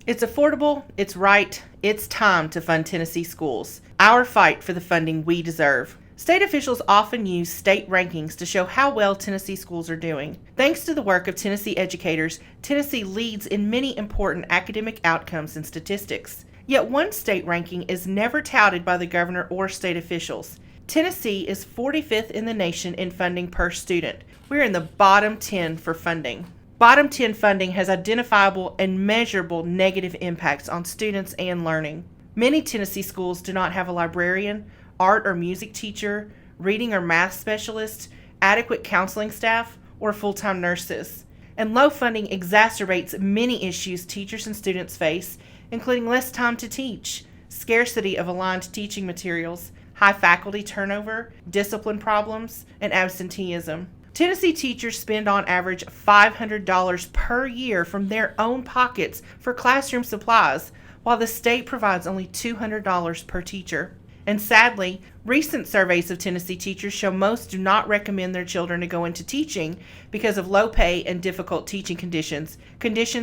It's affordable, it's right, it's time to fund Tennessee schools. Our fight for the funding we deserve. State officials often use state rankings to show how well Tennessee schools are doing. Thanks to the work of Tennessee educators, Tennessee leads in many important academic outcomes and statistics. Yet one state ranking is never touted by the governor or state officials. Tennessee is 45th in the nation in funding per student. We're in the bottom 10 for funding. Bottom 10 funding has identifiable and measurable negative impacts on students and learning. Many Tennessee schools do not have a librarian, art or music teacher, reading or math specialist, adequate counseling staff, or full-time nurses. And low funding exacerbates many issues teachers and students face, including less time to teach, scarcity of aligned teaching materials, high faculty turnover, discipline problems, and absenteeism. Tennessee teachers spend on average $500 per year from their own pockets for classroom supplies, while the state provides only $200 per teacher. And sadly, recent surveys of Tennessee teachers show most do not recommend their children to go into teaching because of low pay and difficult teaching conditions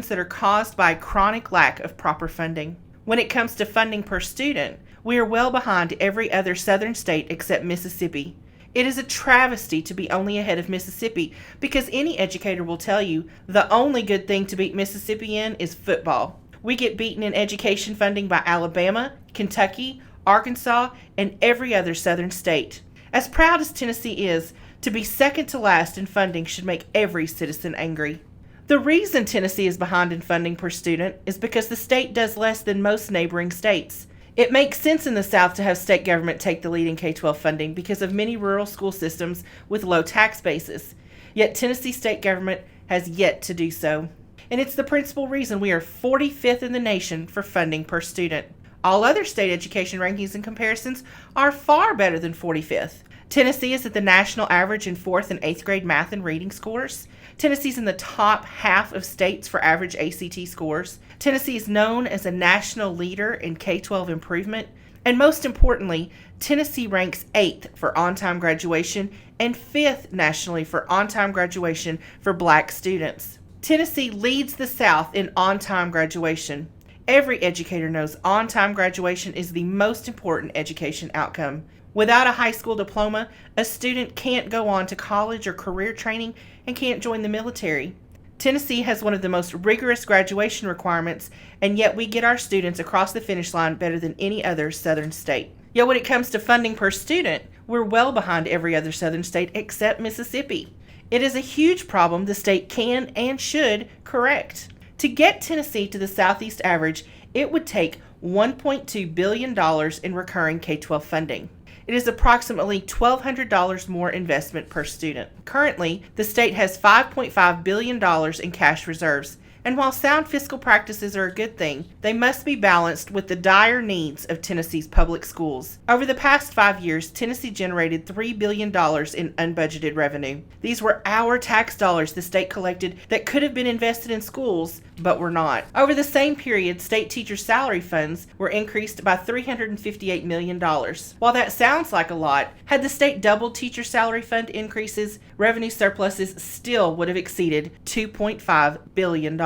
that are caused by a chronic lack of proper funding. When it comes to funding per student, we are well behind every other southern state except Mississippi. It is a travesty to be only ahead of Mississippi because any educator will tell you the only good thing to beat Mississippi in is football. We get beaten in education funding by Alabama, Kentucky, Arkansas, and every other southern state. As proud as Tennessee is, to be second to last in funding should make every citizen angry. The reason Tennessee is behind in funding per student is because the state does less than most neighboring states. It makes sense in the South to have state government take the lead in K-12 funding because of many rural school systems with low tax bases. Yet Tennessee state government has yet to do so. And it's the principal reason we are 45th in the nation for funding per student. All other state education rankings and comparisons are far better than 45th. Tennessee is at the national average in 4th and 8th grade math and reading scores. Tennessee's in the top half of states for average ACT scores. Tennessee is known as a national leader in K-12 improvement. And most importantly, Tennessee ranks 8th for on-time graduation and 5th nationally for on-time graduation for black students. Tennessee leads the South in on-time graduation. Every educator knows on-time graduation is the most important education outcome. Without a high school diploma, a student can't go on to college or career training and can't join the military. Tennessee has one of the most rigorous graduation requirements, and yet we get our students across the finish line better than any other southern state. Yet when it comes to funding per student, we're well behind every other southern state except Mississippi. It is a huge problem the state can and should correct. To get Tennessee to the Southeast average, it would take $1.2 billion in recurring K-12 funding. It is approximately $1,200 more investment per student. Currently, the state has $5.5 billion in cash reserves, and while sound fiscal practices are a good thing, they must be balanced with the dire needs of Tennessee's public schools. Over the past 5 years, Tennessee generated $3 billion in unbudgeted revenue. These were our tax dollars the state collected that could have been invested in schools, but were not. Over the same period, state teacher salary funds were increased by $358 million. While that sounds like a lot, had the state doubled teacher salary fund increases, revenue surpluses still would have exceeded $2.5 billion.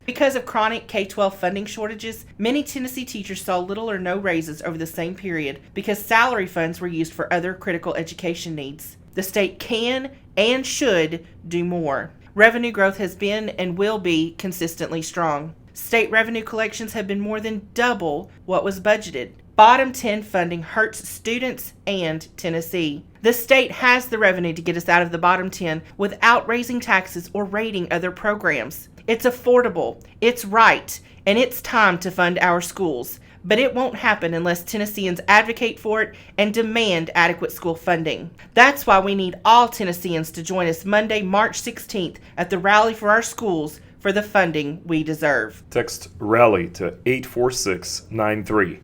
Because of chronic K-12 funding shortages, many Tennessee teachers saw little or no raises over the same period because salary funds were used for other critical education needs. The state can and should do more. Revenue growth has been and will be consistently strong. State revenue collections have been more than double what was budgeted. Bottom 10 funding hurts students and Tennessee. The state has the revenue to get us out of the bottom 10 without raising taxes or raiding other programs. It's affordable, it's right, and it's time to fund our schools. But it won't happen unless Tennesseans advocate for it and demand adequate school funding. That's why we need all Tennesseans to join us Monday, March 16th at the Rally for Our Schools for the funding we deserve. Text RALLY to 84693.